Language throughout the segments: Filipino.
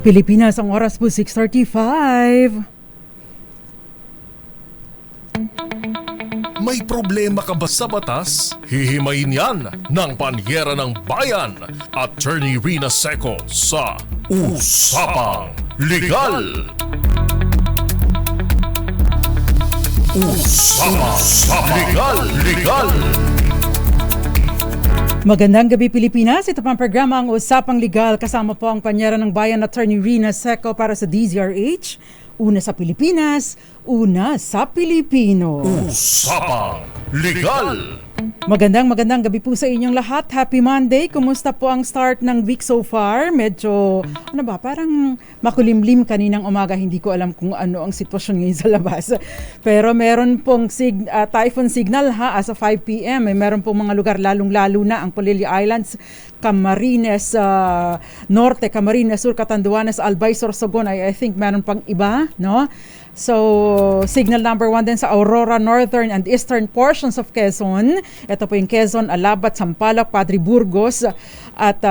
Pilipinas, ang oras po 6:35. May problema ka ba sa batas? Hihimayin yan ng Panyera ng Bayan, Attorney Rina Seco sa Usapang Legal. Usapang Legal. Magandang gabi Pilipinas, ito pang programa ang Usapang Legal. Kasama po ang Panyera ng Bayan, Attorney Rina Seco para sa DZRH. Una sa Pilipinas, una sa Pilipino. Usapang Legal. Magandang gabi po sa inyong lahat. Happy Monday. Kumusta po ang start ng week so far? Medyo, parang makulimlim kaninang umaga. Hindi ko alam kung ano ang sitwasyon ngayon sa labas. Pero meron pong typhoon signal as of 5 p.m. Meron pong mga lugar lalong-lalo na ang Polillo Islands, Camarines Norte, Camarines Sur, Catanduanes, Albay, Sorsogon. I think meron pang iba, no? So, signal number 1 din sa Aurora, northern and eastern portions of Quezon. Ito po yung Quezon, Alabat, Sampaloc, Padre Burgos at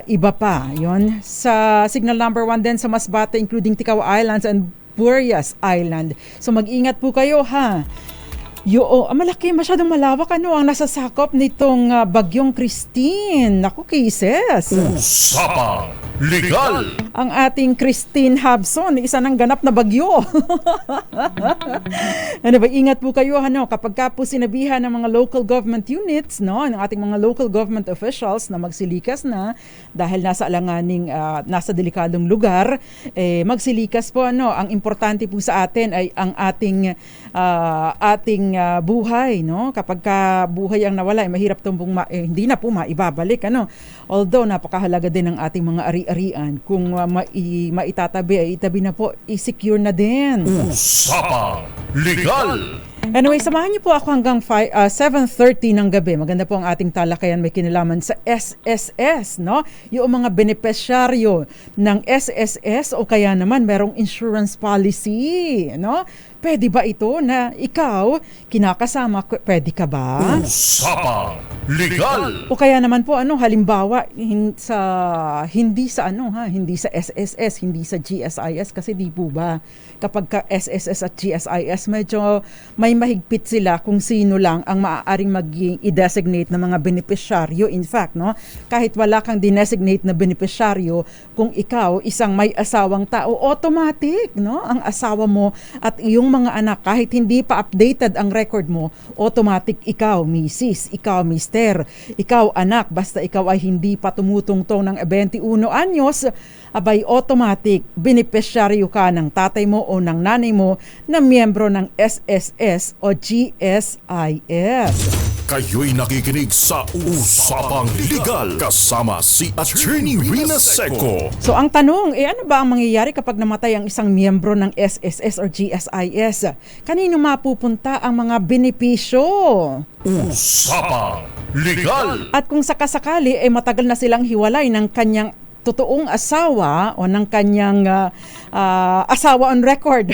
iba pa. Yun. Sa signal number 1 din sa Masbate, including Ticao Islands and Burias Island. So, mag-ingat po kayo ha. Malaki, masyadong malawak ang nasasakop nitong bagyong Christine. Naku, cases. Usapang Legal. Ang ating Christine Habson, isa ng ganap na bagyo. Ingat po kayo kapag ka po sinabihan ng mga local government units, ng ating mga local government officials na magsilikas na dahil nasa alanganing, nasa delikadong lugar, magsilikas po. Ang importante po sa atin ay ang ating buhay, Kapag ka buhay ang nawala, mahirap hindi na po maibabalik, Although napakahalaga din ng ating mga ari-arian, kung maitatabi ay itabi na po, i-secure na din. Usapang Legal. Anyway, samahan niyo po ako hanggang 7:30 ng gabi. Maganda po ang ating talakayan, may kinalaman sa SSS, Yung mga benepisyaryo ng SSS o kaya naman merong insurance policy, Pwede ba ito na ikaw kinakasama? Pwede ka ba? Usapang Legal. O kaya naman po halimbawa hindi sa SSS, hindi sa GSIS kasi di po ba kapag ka SSS at GSIS medyo may mahigpit sila kung sino lang ang maaaring maging i-designate na mga benepisyaryo. In fact, kahit wala kang dinesignate na benepisyaryo, kung ikaw isang may asawang tao, automatic, ang asawa mo at iyong mga anak, kahit hindi pa updated ang record mo, automatic ikaw, misis, ikaw, mister, ikaw, anak, basta ikaw ay hindi pa tumutungtong ng 21 anyos, abay automatic, benepisyaryo ka ng tatay mo o ng nanay mo na miyembro ng SSS o GSIS. Kayo'y nakikinig sa Usapang Legal kasama si Attorney Rina Seco. So ang tanong, ano ba ang mangyayari kapag namatay ang isang miyembro ng SSS or GSIS? Kanino mapupunta ang mga benepisyo? Usapang Legal. At kung sakasakali matagal na silang hiwalay ng kanyang totoong asawa o ng kanyang asawa on record,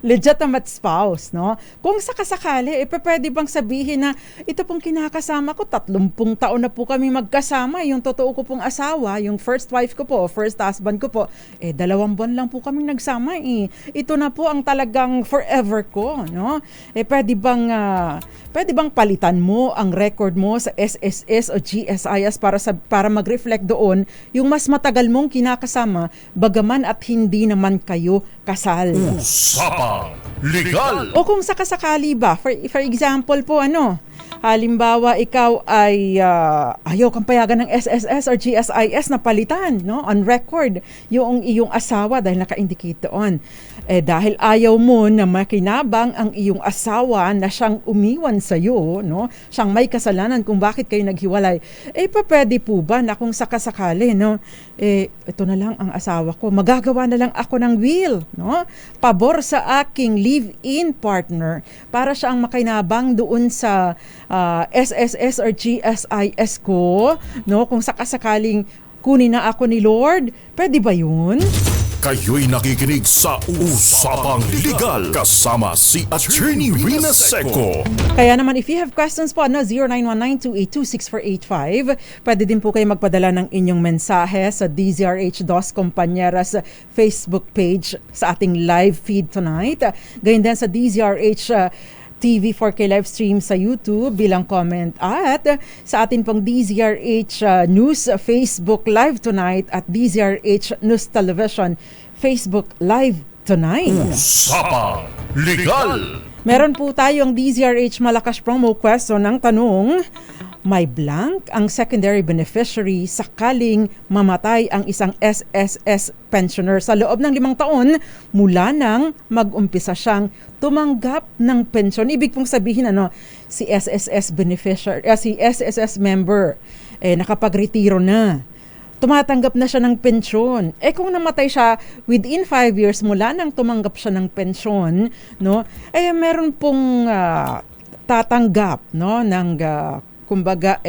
legitimate spouse, Kung sakasakali, pwede bang sabihin na ito pong kinakasama ko, 30 taon na po kami magkasama, yung totoo ko pong asawa, yung first wife ko po, first husband ko po, 2 buwan lang po kami nagsama, Ito na po ang talagang forever ko, Pwede bang palitan mo ang record mo sa SSS o GSIS para mag-reflect doon yung mas matagal mong kinakasama bagaman at hindi naman kayo kasal. Usapang Legal. O kung sakasakali ba, for example po halimbawa ikaw ay ayaw kang payagan ng SSS or GSIS na palitan on record yung iyong asawa dahil naka-indicate doon. Dahil ayaw mo na makinabang ang iyong asawa na siyang umiwan sa iyo, siyang may kasalanan kung bakit kayo naghiwalay. Pwede po ba na kung sakasakali, ito na lang ang asawa ko, magagawa na lang ako ng will, pabor sa aking live-in partner para siya ang makinabang doon sa SSS or GSIS ko, kung sakasakaling kunin na ako ni Lord. Pwede ba yun? Kayo'y nakikinig sa Usapang Legal kasama si Attorney Rina Seco. Kaya naman, if you have questions po, 0919-282-6485, pwede din po kayo magpadala ng inyong mensahe sa DZRH Dos Compañeras Facebook page sa ating live feed tonight. Gayun din sa DZRH TV 4K live stream sa YouTube bilang comment at sa atin pong DZRH News Facebook live tonight at DZRH News Television Facebook live tonight. Usapang Legal. Meron po tayong DZRH Malakas promo question ng tanong, may blank ang secondary beneficiary sakaling mamatay ang isang SSS pensioner sa loob ng 5 taon mula nang mag-umpisa siyang tumanggap ng pensyon. Ibig pong sabihin si SSS beneficiary, si SSS member nakapagretiro na. Tumatanggap na siya ng pensyon. Kung namatay siya within 5 years mula nang tumanggap siya ng pensyon, meron pong tatanggap ng kumbaga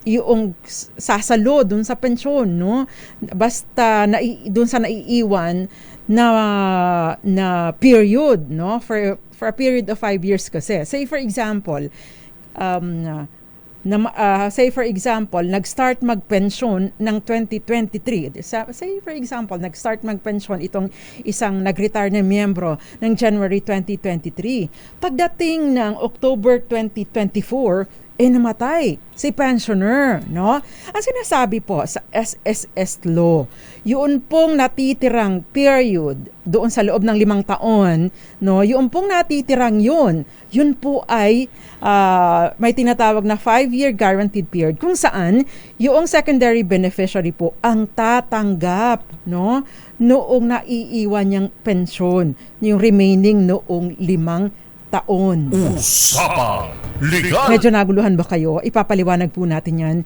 yung sasalo dun sa pensyon, basta dun sa naiiwan na period, for a period of 5 years kasi. Say for example, nag-start magpensyon ng 2023. Say for example, nag-start magpensyon itong isang nag-retire na miyembro ng January 2023. Pagdating ng October 2024, namatay si pensioner, Ang sinasabi po sa SSS law, yun pong natitirang period doon sa loob ng 5 taon, yun pong natitirang yun po ay may tinatawag na 5-year guaranteed period kung saan yung secondary beneficiary po ang tatanggap, noong naiiwan niyang pensyon, yung remaining noong 5 taon. Usapang Legal. Medyo naguluhan ba kayo? Ipapaliwanag po natin yan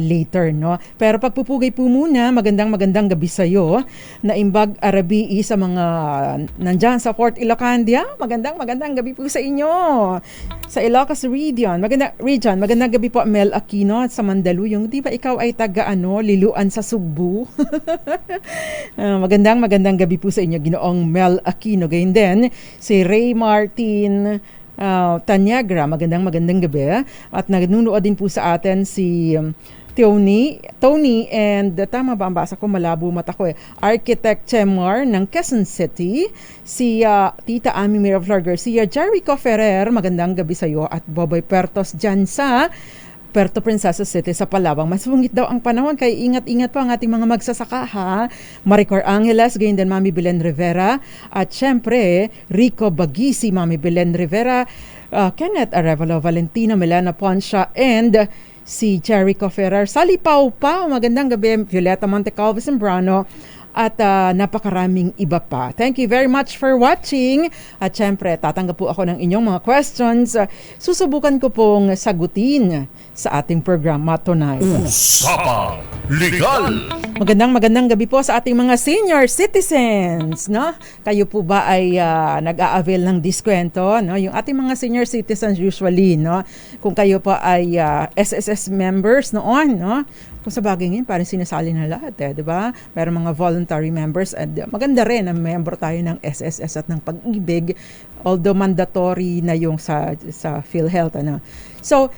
later, Pero pagpupugay po muna, magandang gabi sa iyo. Naimbag Arabi sa mga nandyan sa Fort Ilocandia. Magandang gabi po sa inyo. Sa Ilocos Region. Magandang gabi po Mel Aquino sa Mandaluyong. Di ba ikaw ay taga Liluan sa Sugbu? Magandang gabi po sa inyo, Ginoong Mel Aquino. Gayun din si Ray Martin Tanyagra, magandang gabi. At nagnunood din po sa atin si Tony and tama ba ang basa ko, malabo mata ko Architect Chemar ng Quezon City, si Tita Ami Miraflor Garcia, Jericho Ferrer, magandang gabi sa iyo, at Boboy Pertos dyan sa Puerto Princesa City sa Palawan. Masungit daw ang panahon, kaya ingat-ingat po ang ating mga magsasaka, ha. Maricor Angeles, gayon din Mami Belen Rivera, at syempre Rico Bagisi, Mami Belen Rivera, Kenneth Arevalo, Valentina Milana Poncia, and si Jericho Ferrer, Sally Pau, magandang gabi, Violeta Montecalvo Sembrano, at napakaraming iba pa. Thank you very much for watching. At syempre, tatanggap po ako ng inyong mga questions. Susubukan ko pong sagutin sa ating programa tonight. Usapang Legal. Magandang gabi po sa ating mga senior citizens, Kayo po ba ay nag-a-avail ng diskwento, Yung ating mga senior citizens usually, Kung kayo pa ay SSS members noon, Kung sa bagay ngayon, parang sinasali na lahat, di ba? Meron mga voluntary members, at maganda rin na member tayo ng SSS at ng Pag-ibig, although mandatory na yung sa PhilHealth, So,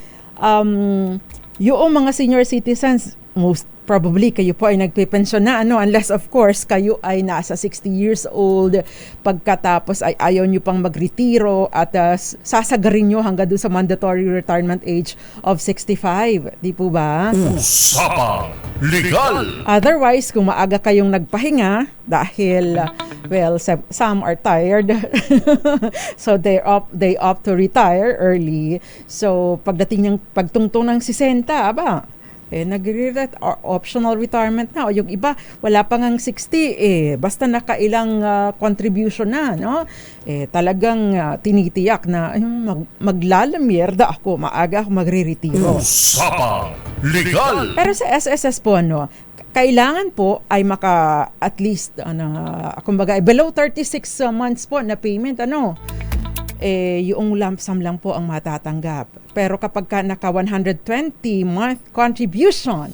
yung mga senior citizens, most probably kayo po ay nagpipensyon na, unless of course kayo ay nasa 60 years old, pagkatapos ay ayaw nyo pang magretiro at sasagarin nyo hanggang doon sa mandatory retirement age of 65. Di po ba? Usapang Legal. Otherwise, kung maaga kayong nagpahinga dahil, some are tired, so they opt to retire early. So, pagtungtong ng 60, optional retirement na, o yung iba wala pa ngang 60, basta nakailang contribution na, talagang tinitiyak na maglalamierda ako, maaga ako magre-retiro. Usapang Legal. Pero sa SSS po, kailangan po ay at least kumbaga below 36 months po na payment, yung lump sum lang po ang matatanggap. Pero kapag ka naka 120 month contribution,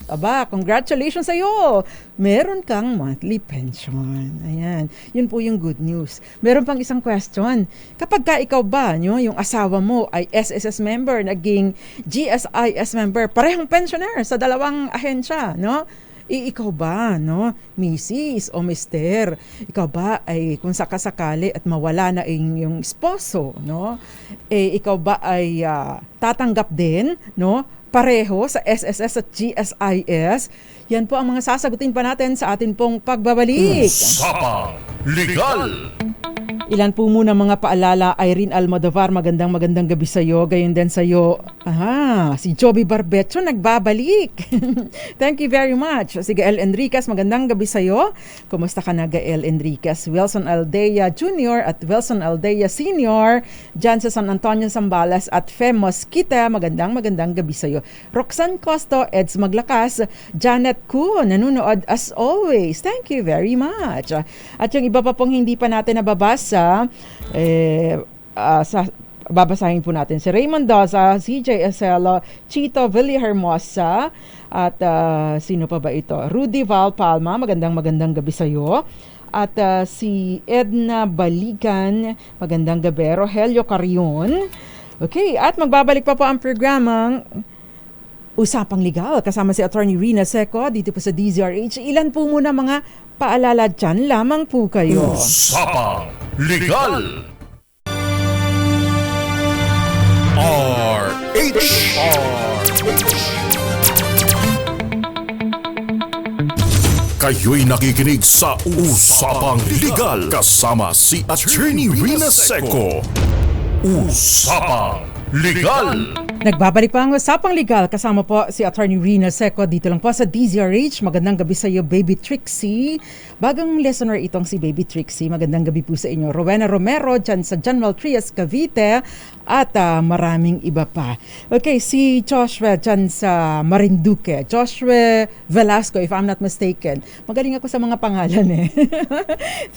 congratulations sa iyo. Meron kang monthly pension. Ayan. Yun po yung good news. Meron pang isang question. Kapag ka ikaw ba, yung asawa mo ay SSS member, naging GSIS member, parehong pensioner sa dalawang ahensya, no? Ikaw ba, Mrs. o Mister, ikaw ba ay kung sakasakali at mawala na yung esposo, ikaw ba ay tatanggap din, pareho sa SSS at GSIS? Yan po ang mga sasagutin pa natin sa atin pong pagbabalik. Usapang Legal! Ilan po muna mga paalala, Irene Almodovar, magandang gabi sa iyo. Gayon din sa iyo, si Joby Barbecho nagbabalik. Thank you very much. Si Gael Enriquez, magandang gabi sa iyo. Kumusta ka na, Gael Enriquez? Wilson Aldea Jr. at Wilson Aldea Sr. Diyan sa San Antonio, Zambales at Fem Mosquita, magandang gabi sa iyo. Roxanne Costo, Eds Maglakas, Janet Ku, nanonood as always. Thank you very much. At yung iba pa pong hindi pa natin nababasa, babasahin po natin si Raymond Doza, CJ Eselo, Chito Villahermosa, at sino pa ba ito? Rudy Val Palma, magandang gabi sa iyo. At si Edna Baligan, magandang gabi. Rogelio Carion. Okay, at magbabalik pa po ang programang Usapang Legal kasama si Attorney Rina Seco dito po sa DZRH. Ilan po muna mga paalala dyan lamang po kayo. Usapang Legal! RH! Kayo'y nakikinig sa Usapang Legal kasama si Attorney Rina Seco. Usapang Legal! Nagbabalik pa ang Usapang Legal kasama po si Attorney Rina Seco dito lang po sa DZRH. Magandang gabi sa iyo, Baby Trixie. Bagong listener itong si Baby Trixie. Magandang gabi po sa inyo. Rowena Romero dyan sa General Trias, Cavite at maraming iba pa. Okay, si Joshua dyan sa Marinduque. Joshua Velasco, if I'm not mistaken. Magaling ako sa mga pangalan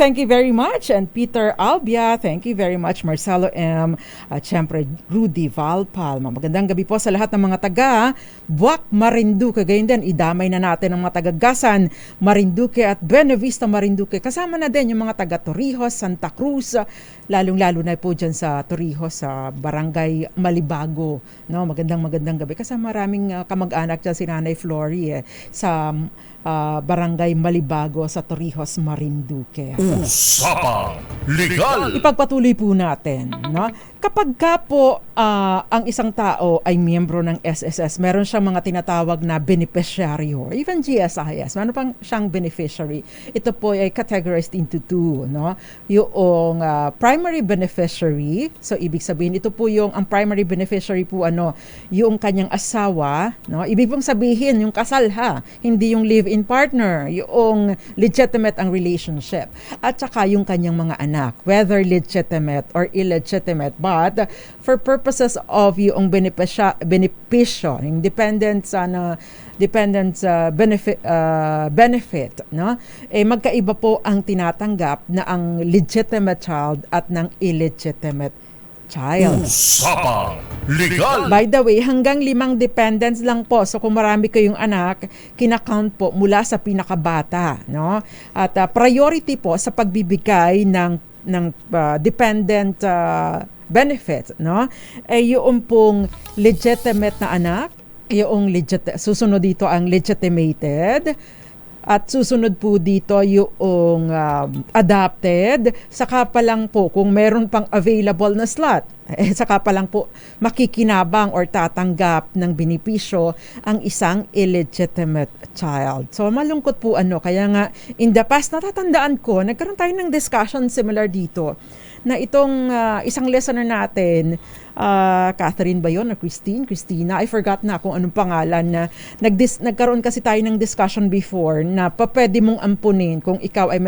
Thank you very much. And Peter Albia, thank you very much. Marcelo M. At syempre, Rudy Val Palma. Magandang gabi po sa lahat ng mga taga Buwak, Marinduque. Gayon din, idamay na natin ang mga taga-Gasan, Marinduque at Buenavista, Marinduque. Kasama na din yung mga taga Torrijos, Santa Cruz, lalong-lalo na po dyan sa Torrijos, sa Barangay Malibago. Magandang gabi. Kasi maraming kamag-anak dyan si Nanay Flory sa Barangay Malibago sa Torrijos, Marinduque. Usapang Legal! Ipagpatuloy po natin, kapag ka po ang isang tao ay miyembro ng SSS, meron siyang mga tinatawag na beneficiaryo, even GSIS, meron pang siyang beneficiary. Ito po ay categorized into two, yung primary beneficiary, so ibig sabihin ito po ang primary beneficiary po yung kanyang asawa, ibig pong sabihin yung kasal hindi yung live-in partner, yung legitimate ang relationship, at saka yung kanyang mga anak, whether legitimate or illegitimate, but for purposes of yung benepisyo, yung dependent benefit, magkaiba po ang tinatanggap na ang legitimate child at ng illegitimate child. Usapang Legal! By the way, hanggang 5 dependents lang po. So kung marami kayong anak, kinakount po mula sa pinakabata, At priority po sa pagbibigay ng dependent benefit, yung pong legitimate na anak, yung susunod dito ang legitimated, at susunod po dito yung adopted, saka pa lang po kung meron pang available na slot, saka pa lang po makikinabang or tatanggap ng benepisyo ang isang illegitimate child. So malungkot po kaya nga in the past natatandaan ko, nagkaroon tayo ng discussion similar dito, na itong isang listener natin, Catherine ba yun? Or Christina? I forgot na kung anong pangalan, na nagkaroon kasi tayo ng discussion before na pwede mong ampunin kung ikaw ay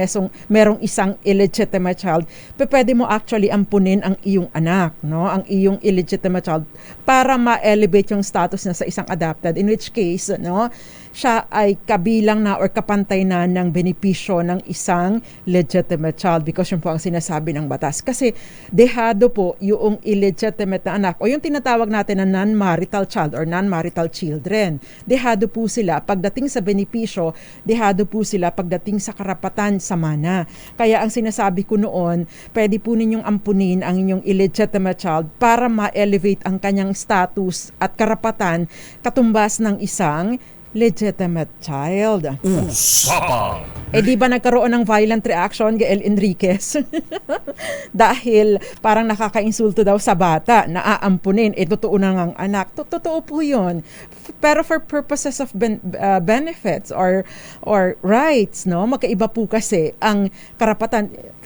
merong isang illegitimate child, pwede mo actually ampunin ang iyong anak, ang iyong illegitimate child, para ma-elevate yung status niya sa isang adopted, in which case, siya ay kabilang na or kapantay na ng benepisyo ng isang legitimate child because yun po ang sinasabi ng batas. Kasi dehado po yung illegitimate na anak o yung tinatawag natin na non-marital child or non-marital children. Dehado po sila pagdating sa benepisyo, dehado po sila pagdating sa karapatan sa mana. Kaya ang sinasabi ko noon, pwede po ninyong ampunin ang inyong illegitimate child para ma-elevate ang kanyang status at karapatan katumbas ng isang legitimate child. Usapang Di ba nagkaroon ng violent reaction Gael Enriquez? Dahil parang nakakainsulto daw sa bata na aampunin. Totoo na ngang anak. Totoo po yun. Pero for purposes of benefits or rights, no, magkaiba po kasi ang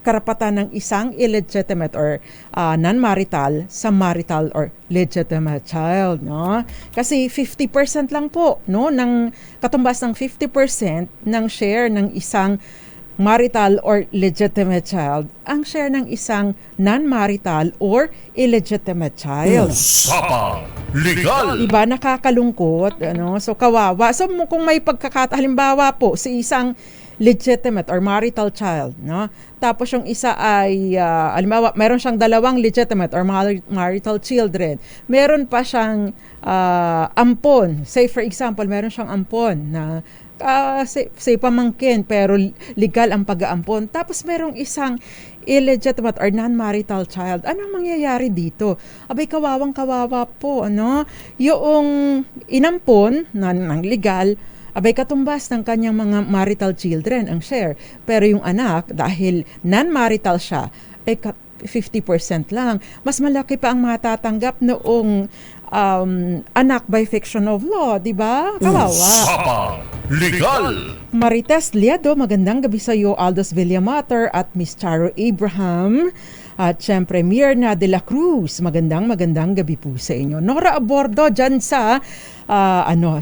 karapatan ng isang illegitimate or non-marital sa marital or legitimate child, no? Kasi 50% lang po, no, ng katumbas ng 50% ng share ng isang marital or legitimate child ang share ng isang non-marital or illegitimate child. Usapang Legal. Diba, nakakalungkot, ano? So kawawa. So kung may halimbawa po si isang legitimate or marital child, no? Tapos yung isa ay halimbawa, meron siyang dalawang legitimate or marital children. Meron pa siyang ampon. Say for example, meron siyang ampon na say pamangkin pero legal ang pag-aampon. Tapos merong isang illegitimate or non-marital child. Anong mangyayari dito? Abay, kawawang-kawawa po, ano? Yung inampon ng legal, abay katumbas ng kanyang mga marital children ang share. Pero yung anak, dahil non-marital siya, 50% lang. Mas malaki pa ang matatanggap noong anak by fiction of law, di ba? Kawawa. Usapang Legal. Marites Liado, magandang gabi sa iyo, Aldous Villamater at Miss Charo Abraham. At syempre, Mirna de la Cruz, magandang gabi po sa inyo. Nora Abordo, dyan sa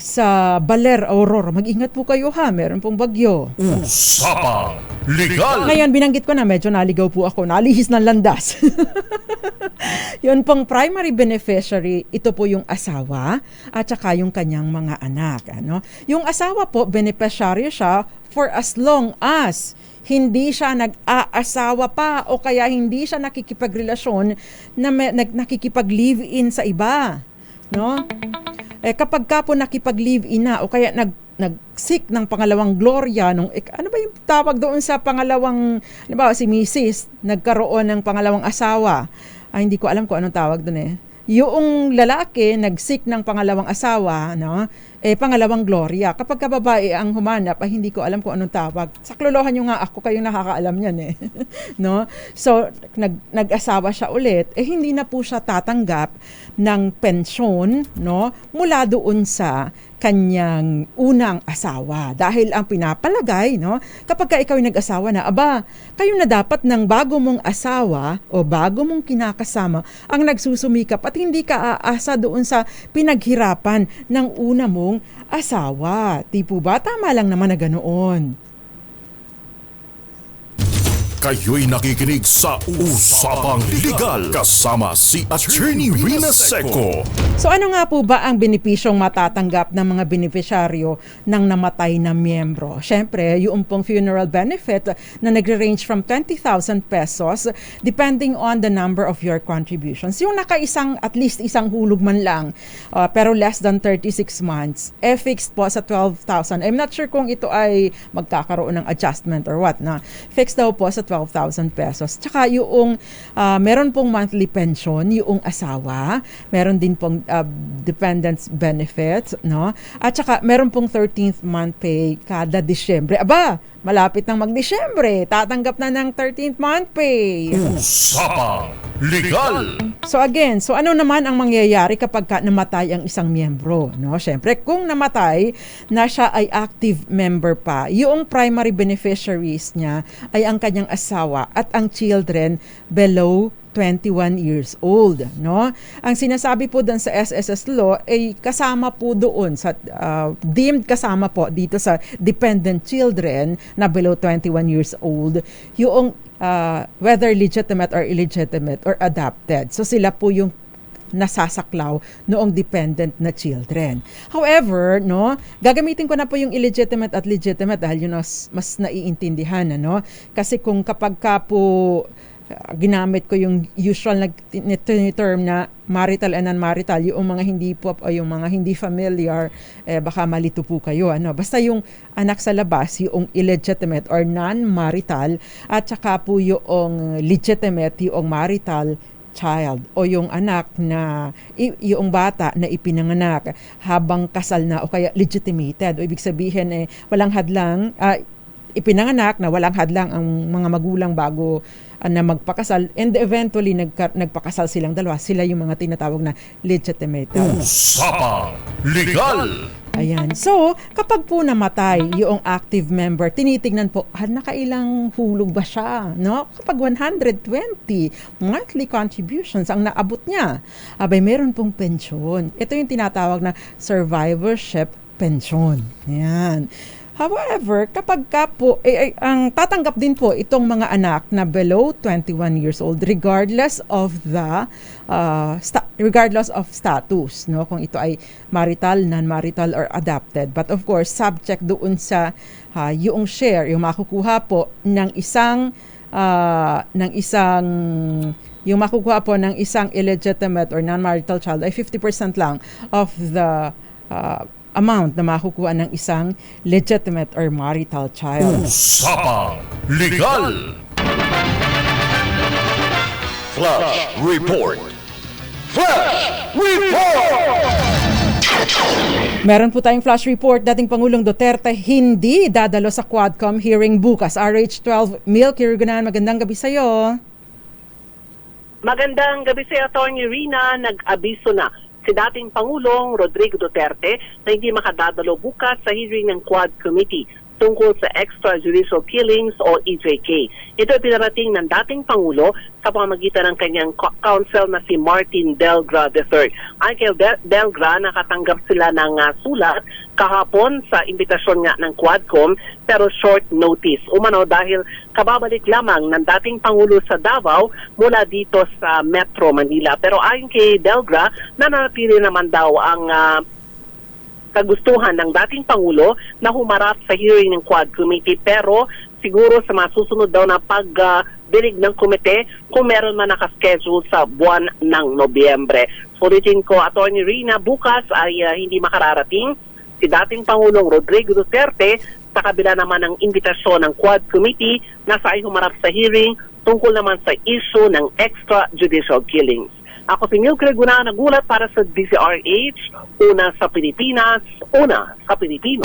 sa Baler, Aurora. Mag-ingat po kayo ha, meron pong bagyo. Usapang Legal. Ngayon, binanggit ko na medyo naligaw po ako, nalihis ng landas. Yun pong primary beneficiary, ito po yung asawa at saka yung kanyang mga anak. Ano? Yung asawa po, beneficiary siya for as long as hindi siya nag-aasawa pa o kaya hindi siya nakikipagrelasyon na nakikipag-live-in sa iba. No? Kapag ka po nakipag-live-in na o kaya nag-seek ng pangalawang gloria, ano ba yung tawag doon sa pangalawang, halimbawa si Mrs. nagkaroon ng pangalawang asawa, hindi ko alam kung anong tawag doon Yung lalaki nag-seek ng pangalawang asawa, no? Pangalawang gloria. Kapag kababae ang humanap, hindi ko alam kung anong tawag. Saklolohan nyo nga ako, kayo nakakaalam yan no? So, nag-asawa siya ulit, hindi na po siya tatanggap ng pensyon, no? Mula doon sa kanyang unang asawa. Dahil ang pinapalagay, no, kapag ka ikaw ay nag-asawa na, kayo na dapat ng bago mong asawa o bago mong kinakasama ang nagsusumikap at hindi ka aasa doon sa pinaghirapan ng una mong asawa. Di po ba? Tama lang naman na ganoon. Kayo'y nakikinig sa Usapang Legal kasama si Attorney Rina Seco. So ano nga po ba ang benepisyong matatanggap ng mga benepisyaryo ng namatay na miyembro? Siyempre, yung pong funeral benefit na nagre-range from 20,000 pesos depending on the number of your contributions. Yung at least isang hulog man lang, pero less than 36 months, fixed po sa 12,000. I'm not sure kung ito ay magkakaroon ng adjustment or what na. Fixed daw po sa 12,000 pesos. Tsaka yung meron pong monthly pension yung asawa, meron din pong dependents benefits, no? At tsaka meron pong 13th month pay kada Disyembre. Malapit nang mag-Disyembre, tatanggap na ng 13th month pay. Usapang Legal. So again, ano naman ang mangyayari kapag namatay ang isang miyembro, no? Syempre, kung namatay na siya ay active member pa, yung primary beneficiaries niya ay ang kanyang asawa at ang children below 21 years old, no? Ang sinasabi po doon sa SSS law ay kasama po doon sa deemed kasama po dito sa dependent children na below 21 years old yung whether legitimate or illegitimate or adopted. So sila po yung nasasaklaw noong dependent na children. However, no, gagamitin ko na po yung illegitimate at legitimate dahil yun mas naiintindihan, ano? Kasi kung kapag ka po ginamit ko yung usual na term na marital and non-marital, yung mga hindi po o yung mga hindi familiar, baka malito po kayo. Ano? Basta yung anak sa labas, yung illegitimate or non-marital, at saka po yung legitimate, yung marital child o yung anak na yung bata na ipinanganak habang kasal na o kaya legitimated. O ibig sabihin walang hadlang, ipinanganak na walang hadlang ang mga magulang bago na magpakasal and eventually nagpakasal silang dalawa. Sila yung mga tinatawag na legitimate. Usapang Legal! Ayan. So, kapag po namatay yung active member, tinitingnan po, nakailang hulog ba siya? No? Kapag 120 monthly contributions ang naabot niya, abay meron pong pensyon. Ito yung tinatawag na survivorship pension. Ayan. However, kapag ka po, ang tatanggap din po itong mga anak na below 21 years old regardless of the status, no, kung ito ay marital, non-marital or adopted. But of course, subject doon sa yung share, yung makukuha po ng isang yung makukuha po ng isang illegitimate or non-marital child ay 50% lang of the amount na makukuha ng isang legitimate or marital child. Usapang Legal! Flash Report! Flash Report! Meron po tayong flash report. Dating Pangulong Duterte hindi dadalo sa Quadcom hearing bukas. RH12 Milky Rugunan, magandang gabi sa iyo. Magandang gabi sa Atty. Rina. Nag-abiso na si dating Pangulong Rodrigo Duterte na hindi makadadalo bukas sa hearing ng Quad Committee tungkol sa extrajudicial killings o EJK. Ito ay pinarating ng dating Pangulo sa pamamagitan ng kanyang counsel na si Martin Delgra III. Ay kay Delgra, nakatanggap sila ng sulat kahapon sa imbitasyon nga ng Quadcom pero short notice. Umano dahil kababalik lamang ng dating Pangulo sa Davao mula dito sa Metro Manila. Pero ayon kay Delgra, nananatili naman daw ang kagustuhan ng dating Pangulo na humarap sa hearing ng Quad Committee pero siguro sa mga susunod daw na pagdinig ng komite kung meron man nakaschedule sa buwan ng Nobyembre. Sulitin ko, Atty. Rina, bukas ay hindi makararating si dating Pangulong Rodrigo Duterte sa kabila naman ng imbitasyon ng Quad Committee na sa ay humarap sa hearing tungkol naman sa issue ng extrajudicial killings. Ako si Milky Rugunan, nagulat para sa DZRH, una sa Pilipinas, una sa Pilipino.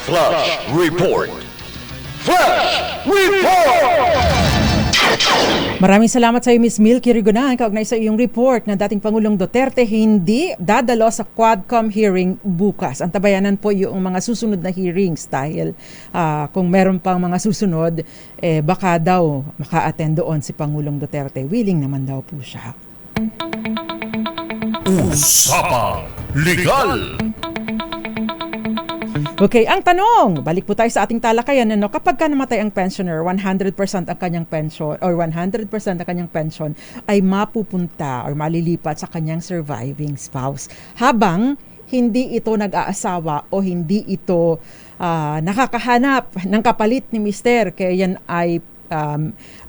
Flash Report! Flash Report! Maraming salamat sa iyo, Ms. Milky Rugunan, kaugnay sa iyong report na dating Pangulong Duterte hindi dadalo sa Quadcom hearing bukas. Antabayanan po yung mga susunod na hearings dahil kung meron pang mga susunod, baka daw maka-attend doon si Pangulong Duterte. Willing naman daw po siya. Usapang Legal! Okay, ang tanong, balik po tayo sa ating talakayan, ano, kapag ka namatay ang pensioner, 100% ang kanyang pension or 100% ang kanyang pension ay mapupunta or malilipat sa kanyang surviving spouse. Habang hindi ito nag-aasawa o hindi ito nakakahanap ng kapalit ni mister, kaya yan ay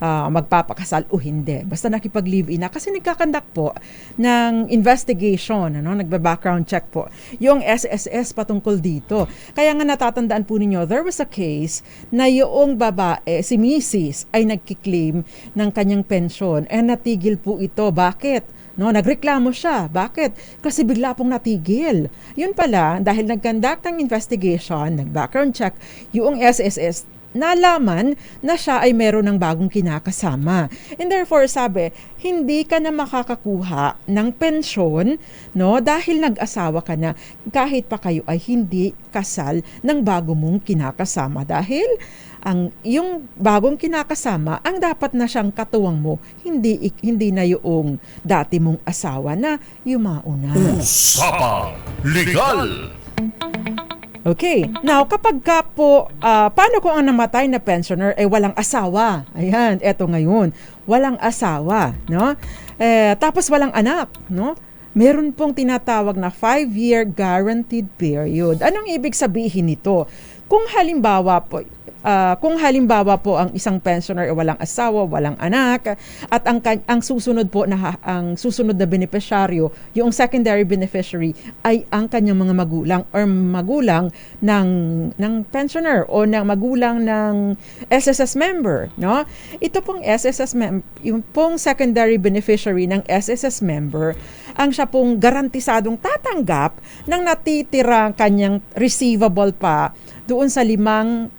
magpapakasal o hindi. Basta nakipag-live-in na. Kasi nagkakandak po ng investigation, nagba-background check po, yung SSS patungkol dito. Kaya nga natatandaan po ninyo, there was a case na yung babae, si Mrs. ay nagkiklaim ng kanyang pensyon and natigil po ito. Bakit? Nagreklamo siya. Bakit? Kasi bigla pong natigil. Yun pala, dahil nag-conduct ng investigation, nag-background check, yung SSS, nalaman na siya ay meron ng bagong kinakasama. And therefore, sabi, hindi ka na makakakuha ng pensyon, dahil nag-asawa ka na kahit pa kayo ay hindi kasal ng bago mong kinakasama. Dahil yung bagong kinakasama, ang dapat na siyang katuwang mo, hindi na yung dati mong asawa na yumauna. Usapang Legal! Okay. Now, kapag ka po, paano kung ang namatay na pensioner ay walang asawa? Ayan, eto ngayon. Walang asawa, no? tapos walang anak, no? Meron pong tinatawag na 5-year guaranteed period. Anong ibig sabihin nito? Kung halimbawa po ang isang pensioner ay walang asawa, walang anak, at ang susunod na beneficiaryo, yung secondary beneficiary ay ang kanyang mga magulang or magulang ng pensioner o ng magulang ng SSS member, no? Ito pong yung pong secondary beneficiary ng SSS member, ang siya pong garantisadong tatanggap ng natitirang kanyang receivable pa doon sa 5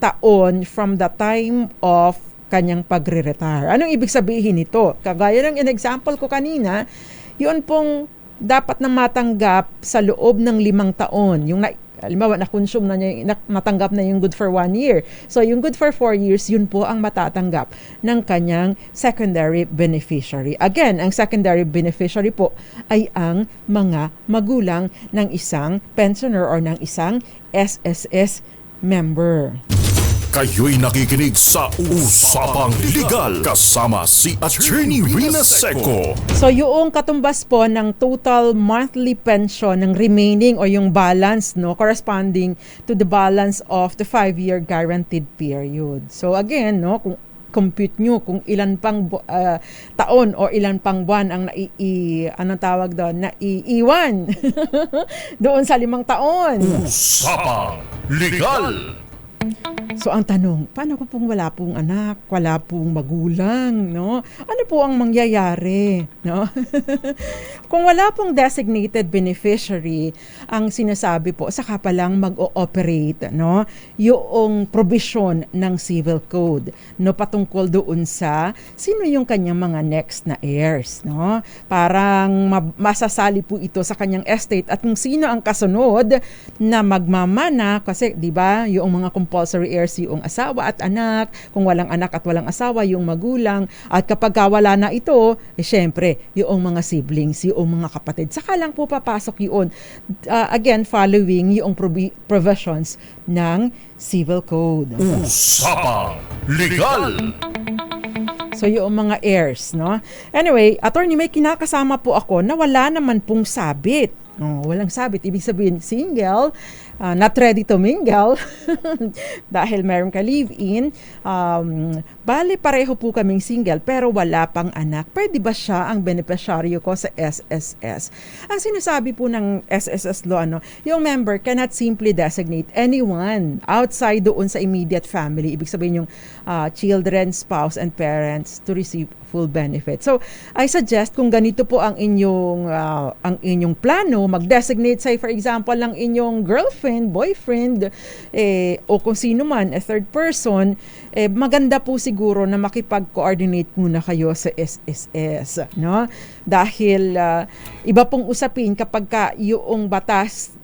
taon from the time of kanyang pagre-retire. Anong ibig sabihin nito? Kagaya ng in-example ko kanina, yun pong dapat na matanggap sa loob ng 5 taon. Yung halimbawa, na-consume na niya, natanggap na yung good for 1 year. So, yung good for 4 years, yun po ang matatanggap ng kanyang secondary beneficiary. Again, ang secondary beneficiary po ay ang mga magulang ng isang pensioner or ng isang SSS member. Kayo'y nakikinig sa Usapang Legal kasama si Attorney Rina Seco. So yung katumbas po ng total monthly pension ng remaining o yung balance, no, corresponding to the balance of the 5-year guaranteed period. So again, no, kung compute nyo kung ilan pang taon o ilan pang buwan ang naiiwan doon sa 5 taon. Usapang Legal. So ang tanong, paano kung wala pong anak, wala pong magulang, no? Ano po ang mangyayari, no? Kung wala pong designated beneficiary, ang sinasabi po, saka pa lang mag-ooperate, no? Yung provision ng civil code, no? Patungkol doon sa sino yung kanyang mga next na heirs, no? Parang masasali po ito sa kanyang estate at kung sino ang kasunod na magmamana, kasi di ba, yung mga compulsory heirs yung asawa at anak, kung walang anak at walang asawa, yung magulang, at kapag wala na ito, syempre, yung mga siblings, yung mga kapatid. Saka lang po papasok yun. Again, following yung provisions ng Civil Code. Usapang Legal. So yung mga heirs, no? Anyway, attorney, may kinakasama po ako na wala naman pong sabit. Walang sabit. Ibig sabihin, single, not ready to mingle dahil meron ka live-in. Bale, pareho po kaming single pero wala pang anak. Pwede ba siya ang beneficiaryo ko sa SSS? Ang sinasabi po ng SSS law, yung member cannot simply designate anyone outside doon sa immediate family. Ibig sabihin yung children, spouse, and parents to receive full benefit. So, I suggest kung ganito po ang inyong plano, mag-designate, say for example, ng inyong girlfriend, boyfriend, o kung sino man, a third person, maganda po siguro na makipag-coordinate muna kayo sa SSS, no? Dahil iba pong usapin kapag yung batas,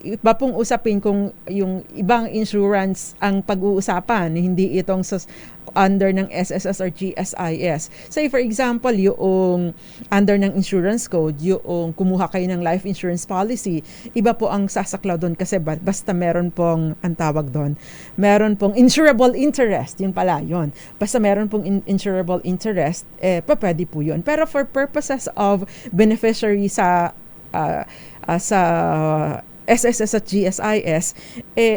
iba pong usapin kung yung ibang insurance ang pag-uusapan, hindi itong under ng SSS or GSIS. Say for example, yung under ng insurance code, yung kumuha kayo ng life insurance policy, iba po ang sasaklaw doon kasi basta meron pong, ang tawag doon, meron pong insurable interest, yun pala yun. Basta meron pong insurable interest, pwede po yun. Pero for purposes of beneficiary sa SSS at GSIS,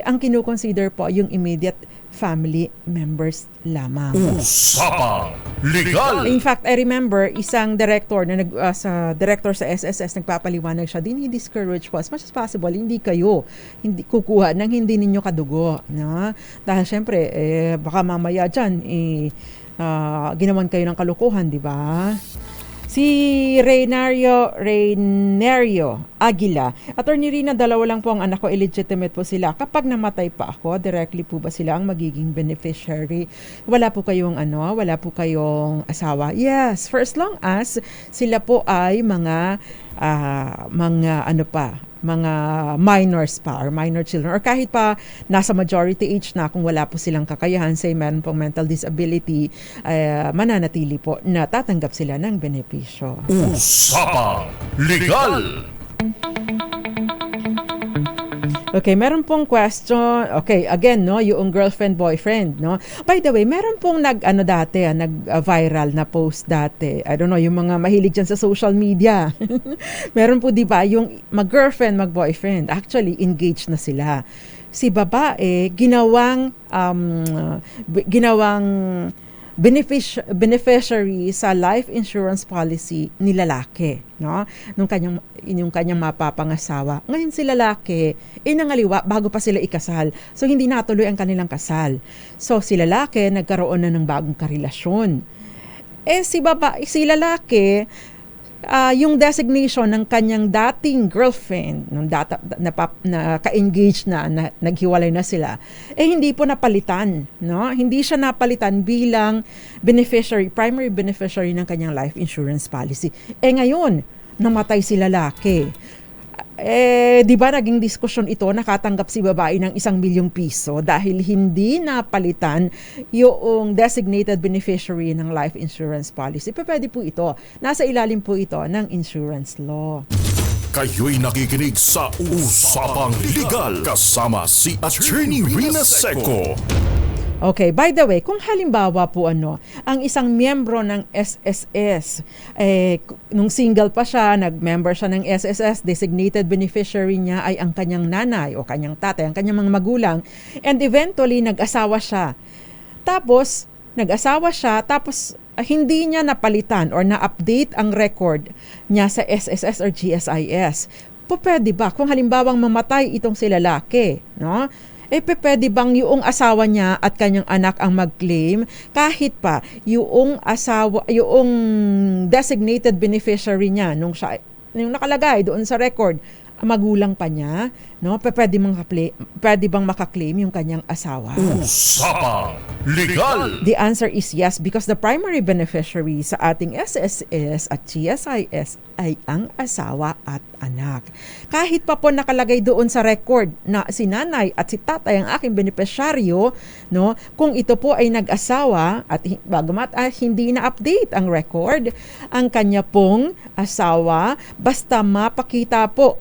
ang kinukonsider po yung immediate family members lamang. Usapang Legal. In fact, I remember isang director na sa SSS nagpapaliwanag siya, discourage po as much as possible hindi kayo kukuha ng hindi ninyo kadugo, no? Dahil syempre baka mamaya diyan ginawan kayo ng kalokohan, di ba? Si Reynario Aguila. Attorney Rina, 2 lang po ang anak ko, illegitimate po sila. Kapag namatay pa ako, directly po ba sila ang magiging beneficiary? Wala po kayong asawa? Yes, for as long as sila po ay mga minors pa or minor children or kahit pa nasa majority age na, kung wala po silang kakayahan, say meron pong mental disability, mananatili po na tatanggap sila ng benepisyo. Usapang Legal. Okay, meron pong question. Okay, again, no, yung girlfriend boyfriend, no. By the way, meron pong nag-viral na post dati. I don't know, yung mga mahilig dyan sa social media. Meron po 'di ba yung mag-girlfriend, mag-boyfriend. Actually, engaged na sila. Si babae ginawang beneficiary sa life insurance policy ni lalaki, no? Yung kanyang mapapangasawa. Ngayon si lalaki nangaliwa bago pa sila ikasal. So hindi natuloy ang kanilang kasal. So si lalaki nagkaroon na ng bagong karelasyon. Si lalaki yung designation ng kanyang dating girlfriend nung na ka-engage na naghiwalay na sila hindi po napalitan, no? Hindi siya napalitan bilang primary beneficiary ng kanyang life insurance policy. Ngayon namatay si lalaki. Di ba naging diskusyon ito, nakatanggap si babae ng 1 milyong piso dahil hindi napalitan yung designated beneficiary ng life insurance policy. Pwede po ito. Nasa ilalim po ito ng insurance law. Kayo'y nakikinig sa Usapang Legal kasama si Attorney Rina Seco. Okay, by the way, kung halimbawa po ang isang miyembro ng SSS, nung single pa siya, nag-member siya ng SSS, designated beneficiary niya ay ang kanyang nanay o kanyang tatay, ang kanyang mga magulang, and eventually nag-asawa siya. Tapos hindi niya napalitan or na-update ang record niya sa SSS or GSIS. Pwede ba kung halimbawang mamatay itong si lalaki, no? Pwede bang yung asawa niya at kanyang anak ang mag-claim kahit pa yung designated beneficiary niya nung nakalagay doon sa record, magulang pa niya, no? Pwede bang makaklaim yung kanyang asawa? Usapang Legal! The answer is yes, because the primary beneficiary sa ating SSS at GSIS ay ang asawa at anak. Kahit pa po nakalagay doon sa record na si nanay at si tatay ang aking beneficiaryo, no, kung ito po ay nag-asawa at bagamat hindi na-update ang record, ang kanya pong asawa, basta mapakita po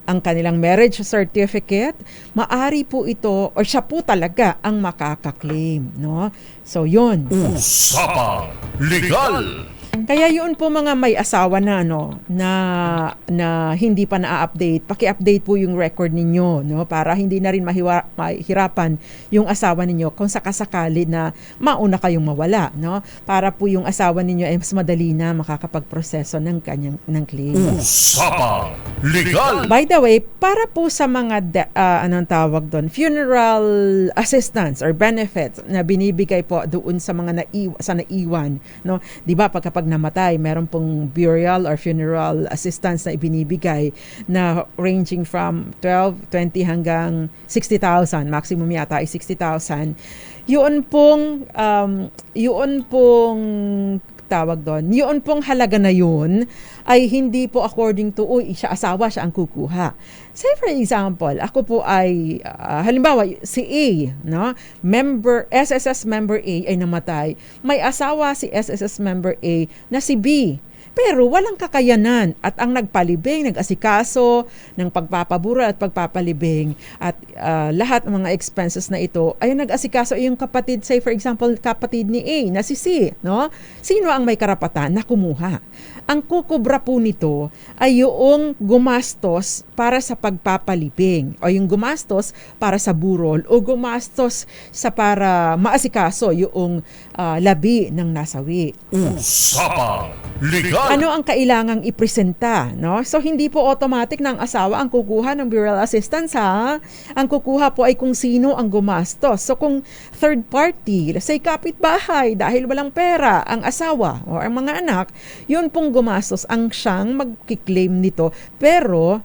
ang kanilang marriage certificate, maari po ito or siya po talaga ang makaka-claim, no? So yun. Usapang Legal! Kaya yun po mga may asawa na na hindi pa na-update, paki-update po yung record ninyo, no, para hindi na rin mahirapan yung asawa ninyo kung sakasakali na mauna kayong mawala, no, para po yung asawa ninyo ay mas madali na makakapagproseso ng claim. Usapang Legal! By the way, para po sa mga funeral assistance or benefits na binibigay po doon sa mga naiwan, no, 'di ba pag namatay, meron pong burial or funeral assistance na ibinibigay na ranging from 12, 20 hanggang 60,000. Maximum yata ay 60,000. Yun pong tawag doon, yun pong halaga na yun ay hindi po according to, siya asawa, siya ang kukuha. Say for example, ako po ay, halimbawa, si A, no? SSS member A ay namatay. May asawa si SSS member A na si B. Pero walang kakayanan at ang nagpalibing, nag-asikaso ng pagpapabura at pagpapalibing at lahat ng mga expenses na ito ay nag-asikaso yung kapatid, say for example, kapatid ni A na si C, no? Sino ang may karapatan na kumuha? Ang kukubra po nito ay yung gumastos para sa pagpapalibing o yung gumastos para sa burol o gumastos sa para maasikaso yung labi ng nasawi. Usapang Legal! Ano ang kailangang ipresenta, no? So hindi po automatic na ang asawa ang kukuha ng burial assistance, ha? Ang kukuha po ay kung sino ang gumastos. So kung third party, let's say kapitbahay, dahil walang pera ang asawa o ang mga anak, yun pong gumastos ang siyang magkiklaim nito. Pero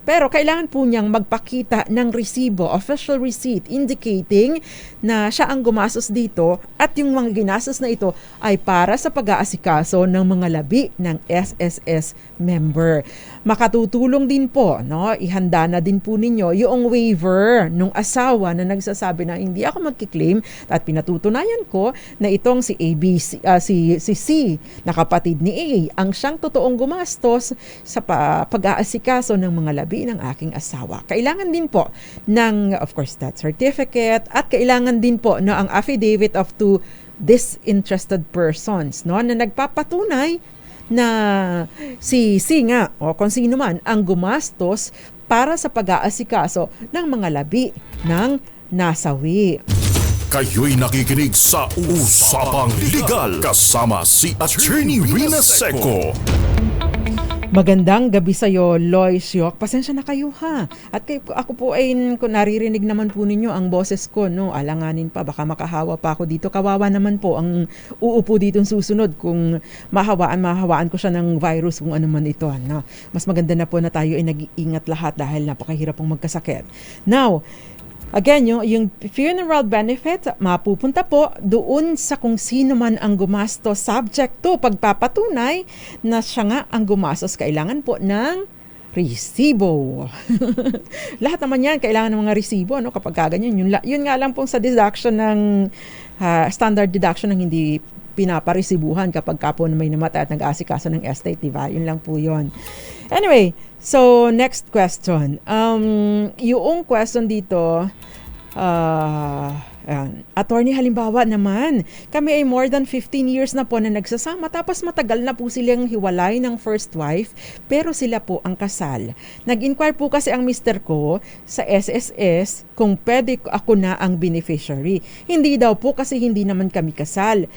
kailangan po niyang magpakita ng resibo, official receipt indicating na siya ang gumastos dito at yung mga ginastos na ito ay para sa pag-aasikaso ng mga labi ng SSS member. makatutulong din po, no? Ihanda na din po ninyo yung waiver nung asawa na nagsasabi na hindi ako magki-claim at pinatutunayan ko na itong si ABC, si C na kapatid ni A ang siyang totoong gumastos sa pag-aasikaso ng mga labi ng aking asawa. Kailangan din po ng, of course, death certificate at kailangan din po no, ang affidavit of two disinterested persons no, na nagpapatunay na si nga o kung sino man ang gumastos para sa pag-aasikaso ng mga labi ng nasawi. Kayo'y nakikinig sa Usapang Legal kasama si Attorney Rina Seco. Magandang gabi sa iyo, Loy Siok. Pasensya na kayo ha. At ako po ay kung naririnig naman po ninyo ang boses ko, no, alanganin pa, baka makahawa pa ako dito. Kawawa naman po ang uupo dito susunod kung mahawaan ko siya ng virus kung ano man ito. No? Mas maganda na po na tayo ay nag-iingat lahat dahil napakahirap pong magkasakit. Now, again, yung funeral benefit, mapupunta po doon sa kung sino man ang gumastos subject to pagpapatunay na siya nga ang gumastos. Kailangan po ng resibo. Lahat naman yan, kailangan ng mga resibo no, kapag kaganyan. Yun nga lang pong sa deduction ng standard deduction ng hindi pinaparesibuhan kapag kapo na may namatay at nag-aasikaso ng estate, diba? Yun lang po yun. Anyway, so next question. Yung question dito, attorney, halimbawa naman, kami ay more than 15 years na po na nagsasama tapos matagal na po silang hiwalay ng first wife pero sila po ang kasal. Nag-inquire po kasi ang mister ko sa SSS kung pwede ako na ang beneficiary. Hindi daw po kasi hindi naman kami kasal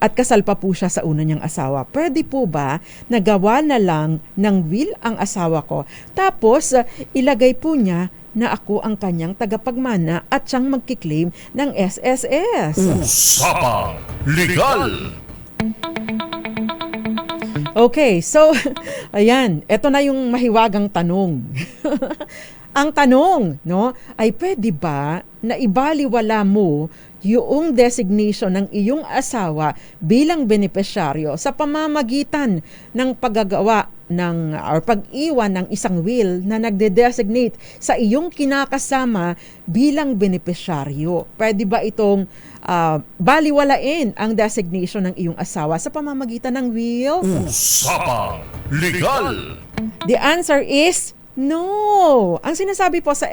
at kasal pa po siya sa una niyang asawa. Pwede po ba nagawa na lang ng will ang asawa ko tapos ilagay po niya na ako ang kanyang tagapagmana at siyang magkiklaim ng SSS. Usapang Legal. Okay, so, ayan, ito na yung mahiwagang tanong. Ang tanong, no, ay pwede ba na ibaliwala mo yung designation ng iyong asawa bilang benepisyaryo sa pamamagitan ng paggagawa ng or pag-iwan ng isang will na nagde-designate sa iyong kinakasama bilang benepisyaryo? Pwede ba itong baliwalain ang designation ng iyong asawa sa pamamagitan ng will? Usapang Legal. The answer is no. Ang sinasabi po sa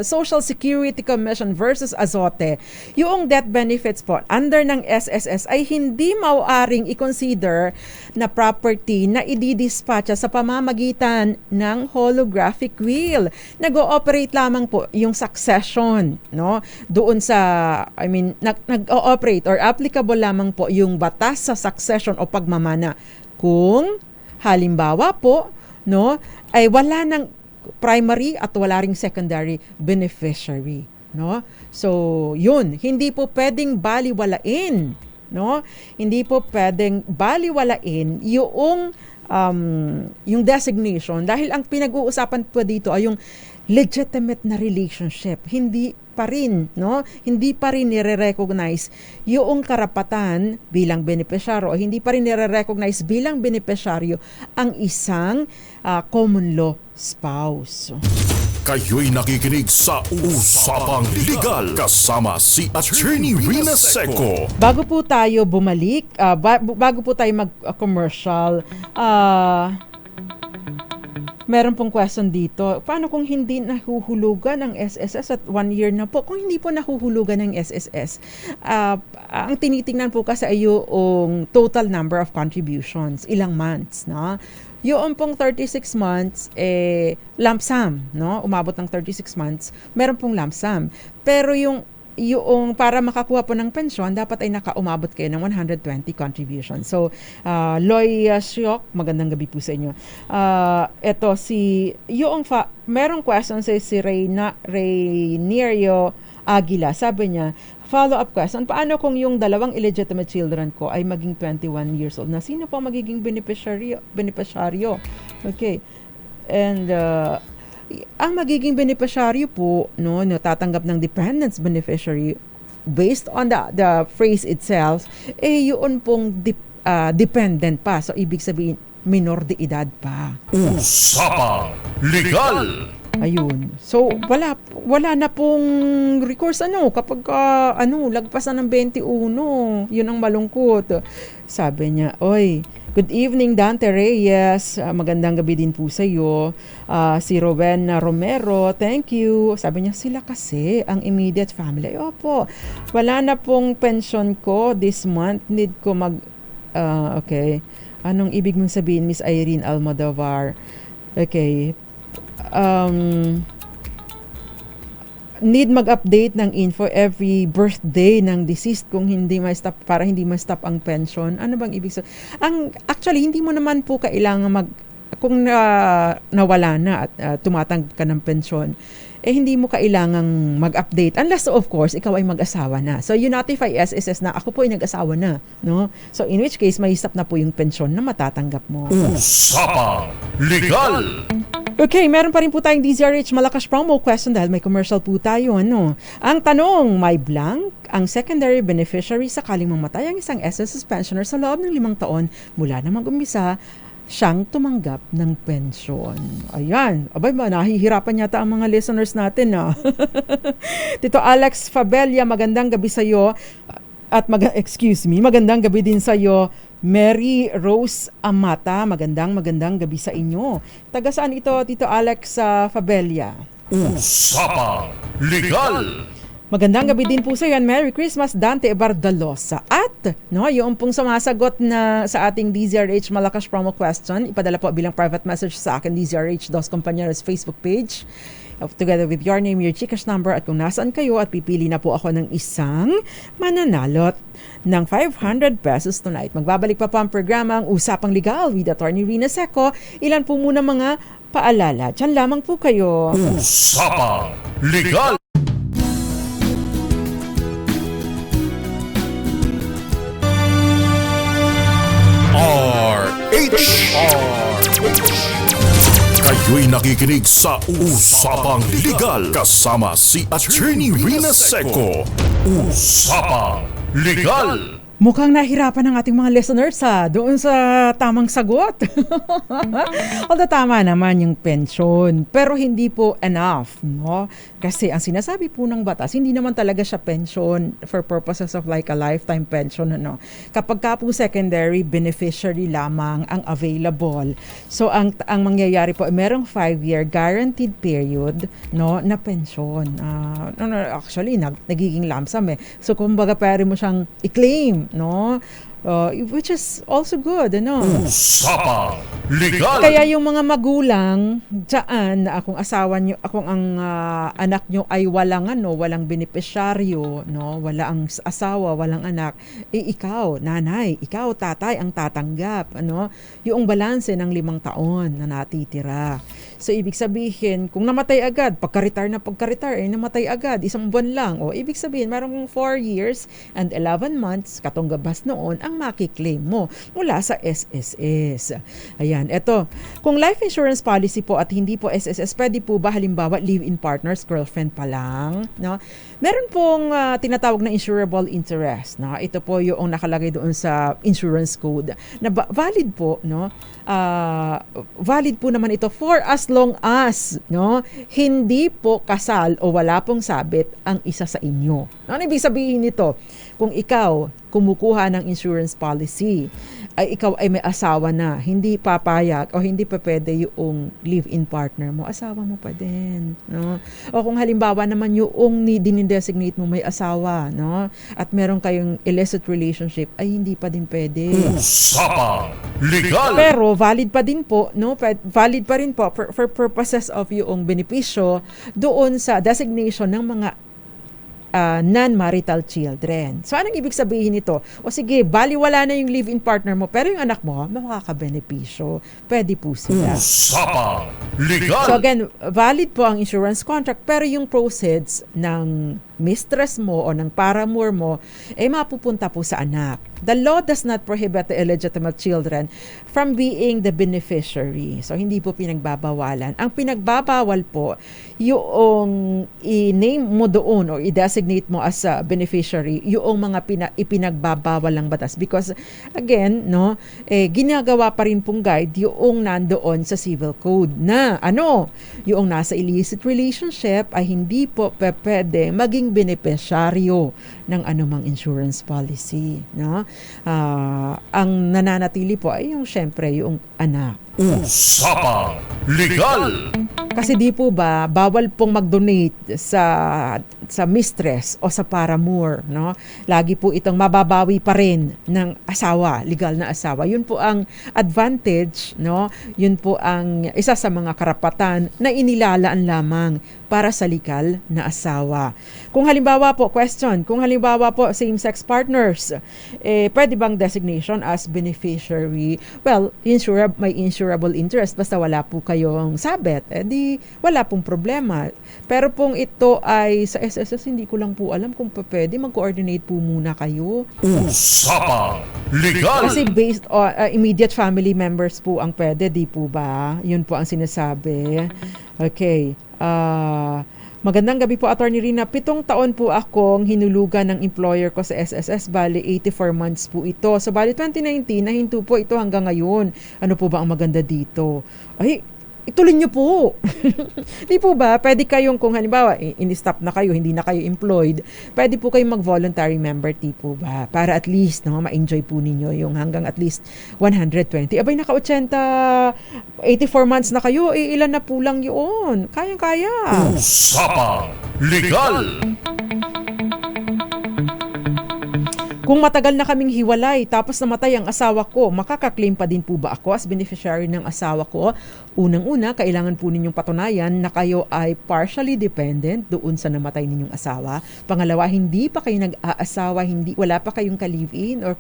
Social Security Commission versus Azote, yung death benefits po under ng SSS ay hindi maaaring i-consider na property na i-dispatch sa pamamagitan ng holographic will. Nag-ooperate lamang po yung succession, no? Doon sa, nag-ooperate or applicable lamang po yung batas sa succession o pagmamana. Kung halimbawa po, no, ay wala ng primary at wala ring secondary beneficiary, no? So, yun, hindi po pwedeng baliwalain, no? Hindi po pwedeng baliwalain yung designation dahil ang pinag-uusapan po dito ay yung legitimate na relationship. Hindi pa rin, no? Hindi pa rin nire-recognize yung karapatan bilang benepisyaryo o hindi pa rin nire-recognize bilang benepisyaryo ang isang common law spouse. Kayo'y nakikinig sa Usapang Legal kasama si Attorney Rina Seco. Bago po tayo bumalik, bago po tayo mag-commercial, meron pong question dito. Paano kung hindi nahuhulugan ng SSS at 1 year na po? Kung hindi po nahuhulugan ng SSS, ang tinitingnan po kasi ay yung total number of contributions, ilang months, no? Yung pong 36 months, lump sum, no? Umabot ng 36 months, meron pong lump sum. Pero yung para makakuha po ng pensyon, dapat ay nakaumabot kayo ng 120 contributions. So, Loy Siok, magandang gabi po sa inyo. Ito, merong question si Rainierio Aguila. Sabi niya, follow-up question, paano kung yung dalawang illegitimate children ko ay maging 21 years old na? Sino po magiging benepisyaryo? Okay. And, ang magiging beneficiary po, no, tatanggap ng dependents beneficiary based on the phrase itself, yun pong dependent pa. So, ibig sabihin, minor de edad pa. Usapang Legal. Ayun. So, wala na pong recourse kapag lagpasan ng 21. Yun ang malungkot. Sabi niya, "Oy, good evening Dante Reyes. Magandang gabi din po sa iyo. Si Rowena Romero, thank you." Sabi niya, "Sila kasi ang immediate family." Opo. Wala na pong pension ko this month. Need ko okay. Anong ibig mong sabihin, Miss Irene Almodovar? Okay. Need mag-update ng info every birthday ng deceased kung hindi ma-stop, para hindi ma-stop ang pension. Ano bang ibig sabihin? Actually, hindi mo naman po kailangan kung nawala na at tumatanggap ka ng pension, hindi mo kailangang mag-update unless of course ikaw ay mag-asawa na. So you notify SSS na ako po ay nag-asawa na, no? So in which case may stop na po yung pensyon na matatanggap mo. Usapang Legal. Okay, meron pa rin po tayong DZRH Malakas promo question dahil may commercial po tayo. Ang tanong, may blank ang secondary beneficiary sakaling mamatay ang isang SSS pensioner sa loob ng 5 taon mula na mag-umpisa siyang tumanggap ng pensyon. Ayan. Abay ba, nahihirapan yata ang mga listeners natin. Tito Alex Fabella, magandang gabi sa iyo. At magandang gabi din sa iyo. Mary Rose Amata, magandang gabi sa inyo. Taga saan ito, Tito Alex Fabella? Usapang Legal. Magandang gabi din po sa iyo. Merry Christmas, Dante Bardalosa. At, yung pong sumasagot na sa ating DZRH Malakas promo question, ipadala po bilang private message sa akin, DZRH Dos Compañeros Facebook page. Together with your name, your Gcash number, at kung nasaan kayo, at pipili na po ako ng isang mananalot ng 500 pesos tonight. Magbabalik pa ang programang Usapang Legal with Attorney Rina Seco. Ilan po muna mga paalala. Diyan lamang po kayo. Usapang Legal. Kayo'y nakikinig sa Usapang Legal kasama si Attorney Rina Seco. Usapang Legal. Mukhang nahirapan ang ating mga listeners doon sa tamang sagot. Although tama naman yung pension, pero hindi po enough, no? Kasi ang sinasabi po ng batas, hindi naman talaga siya pension for purposes of like a lifetime pension, no? Kapag ka po secondary beneficiary lamang ang available. So ang mangyayari po, merong 5-year guaranteed period, no, na pension. Actually nagiging lump sum. So kumbaga pwede mo siyang i-claim, no? Which is also good, Usapang Legal. Kaya yung mga magulang diyan, akong asawa nyo, akong ang anak nyo ay walang benepisyaryo, no? Wala ang asawa, walang anak, ikaw, nanay, ikaw, tatay ang tatanggap, yung balanse ng 5 taon na natitira. So ibig sabihin, kung namatay agad, pagka-retire, namatay agad, 1 buwan lang, ibig sabihin, merong 4 years and 11 months, katunggabas noon, ang makiklaim mo mula sa SSS. Ayan, eto. Kung life insurance policy po at hindi po SSS, pwede po ba halimbawa live-in partners, girlfriend pa lang, no? Meron pong tinatawag na insurable interest, no? Ito po yung nakalagay doon sa insurance code na valid po, no? Valid po naman ito for as long as, no, hindi po kasal o wala pong sabit ang isa sa inyo. Ano ibig sabihin nito? Kung ikaw kumukuha ng insurance policy, ay ikaw ay may asawa na, hindi papayag o hindi pa pwede yung live-in partner mo, asawa mo pa din, no? O kung halimbawa naman yung dinidesignate mo may asawa, no? At meron kayong illicit relationship, ay hindi pa din pwede. Usapang Legal. Pero valid pa din po, no? Valid pa rin po for purposes of yung benepisyo doon sa designation ng mga non-marital children. So, anong ibig sabihin nito? O sige, baliwala na yung live-in partner mo, pero yung anak mo, makakabenepisyo. Pwede po sila. Usapang Legal. So again, valid po ang insurance contract, pero yung proceeds ng mistress mo o ng paramour mo, mapupunta po sa anak. The law does not prohibit the illegitimate children from being the beneficiary. So, hindi po pinagbabawalan. Ang pinagbabawal po, yung i-name mo doon o i-designate mo as a beneficiary, yung mga ipinagbabawal ng batas. Because, again, no, ginagawa pa rin pong guide yung nandoon sa civil code na, yung nasa illicit relationship ay hindi po pwede maging beneficiaryo ng anumang insurance policy, no? Ang nananatili po ay syempre yung anak. Usapang Legal! Kasi di po ba bawal pong mag-donate sa mistress o sa paramour, no? Lagi po itong mababawi pa rin ng asawa, legal na asawa. Yun po ang advantage, no? Yun po ang isa sa mga karapatan na inilalaan lamang para sa legal na asawa. Kung halimbawa po, same-sex partners, pwede bang designation as beneficiary? Well, may insurable interest basta wala po kayong sabet, di wala pong problema. Pero kung ito ay sa SSS, hindi ko lang po alam kung pwede mag-coordinate po muna kayo. Usapang Legal! Kasi based on immediate family members po ang pwede, di po ba? Yun po ang sinasabi. Okay. Magandang gabi po, Attorney Rina. 7 taon po akong hinulugan ng employer ko sa SSS. Bali, 84 months po ito. So, bali 2019, nahinto po ito hanggang ngayon. Ano po ba ang maganda dito? Ay, ituloy nyo po. Di po ba? Pwede kayong, kung halimbawa, in-stop na kayo, hindi na kayo employed, pwede po kayong mag-voluntary member, di po ba? Para at least, ma-enjoy po ninyo yung hanggang at least 120. Abay, naka-80, 84 months na kayo, ilan na po lang yun. Kayang-kaya. Usapang Legal! Kung matagal na kaming hiwalay tapos namatay ang asawa ko, makaka-claim pa din po ba ako as beneficiary ng asawa ko? Unang-una, kailangan po ninyong patunayan na kayo ay partially dependent doon sa namatay ninyong asawa. Pangalawa, hindi pa kayo nag-aasawa, wala pa kayong ka-live-in or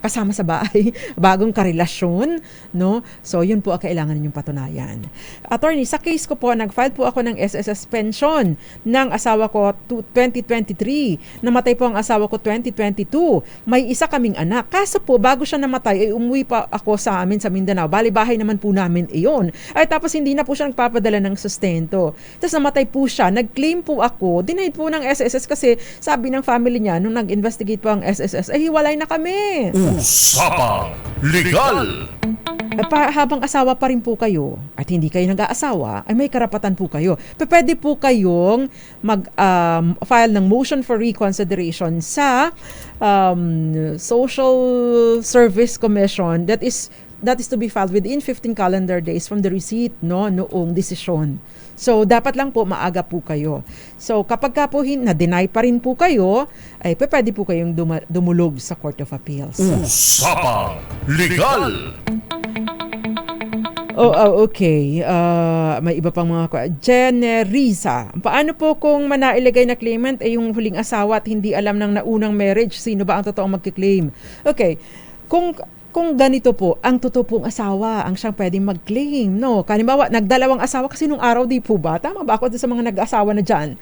kasama sa bahay, bagong karelasyon, no? So, yun po ang kailangan ninyong patunayan. Attorney, sa case ko po, nag-file po ako ng SSS pension ng asawa ko 2023. Namatay po ang asawa ko 2022. May isa kaming anak. Kaso po, bago siya namatay, ay umuwi pa ako sa amin sa Mindanao. Bali, bahay naman po namin iyon. Ay, tapos hindi na po siya nagpapadala ng sustento. Tapos namatay po siya. Nag-claim po ako. Denied po ng SSS kasi sabi ng family niya, nung nag-investigate po ang SSS, ay hiwalay na kami. Usapang Legal! Habang asawa pa rin po kayo at hindi kayo nag-aasawa, ay may karapatan po kayo. Pwede po kayong mag-file ng motion for reconsideration sa Social Service Commission that is to be filed within 15 calendar days from the receipt noong desisyon. So, dapat lang po maaga po kayo. So, kapag ka po na-deny pa rin po kayo, ay pwede po kayong dumulog sa Court of Appeals. Usapang Legal! Okay. May iba pang mga Generisa. Paano po kung manailigay na claimant ay yung huling asawa at hindi alam ng naunang marriage? Sino ba ang totoong magkiklaim? Okay. Kung ganito po, ang totoo pong asawa ang siyang pwedeng mag-claim, no? Halimbawa, nagdalawang asawa kasi nung araw di po ba? Tama ba ako sa mga nag-asawa na dyan?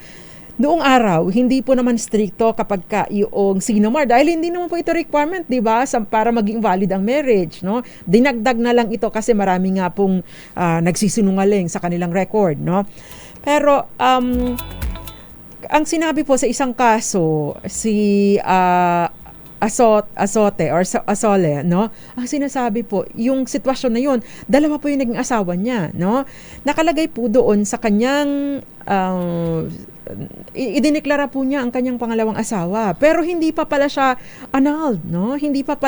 Noong araw, hindi po naman stricto kapag yung sinomar. Dahil hindi naman po ito requirement, di ba? Para maging valid ang marriage, no? Dinagdag na lang ito kasi marami nga pong nagsisinungaling sa kanilang record, no? Pero, ang sinabi po sa isang kaso, si Asote or Asole, no? Ang sinasabi po, yung sitwasyon na yun, dalawa po yung naging asawa niya, no? Nakalagay po doon sa kanyang idineklara po niya ang kanyang pangalawang asawa. Pero hindi pa pala siya annulled, no? Hindi pa pala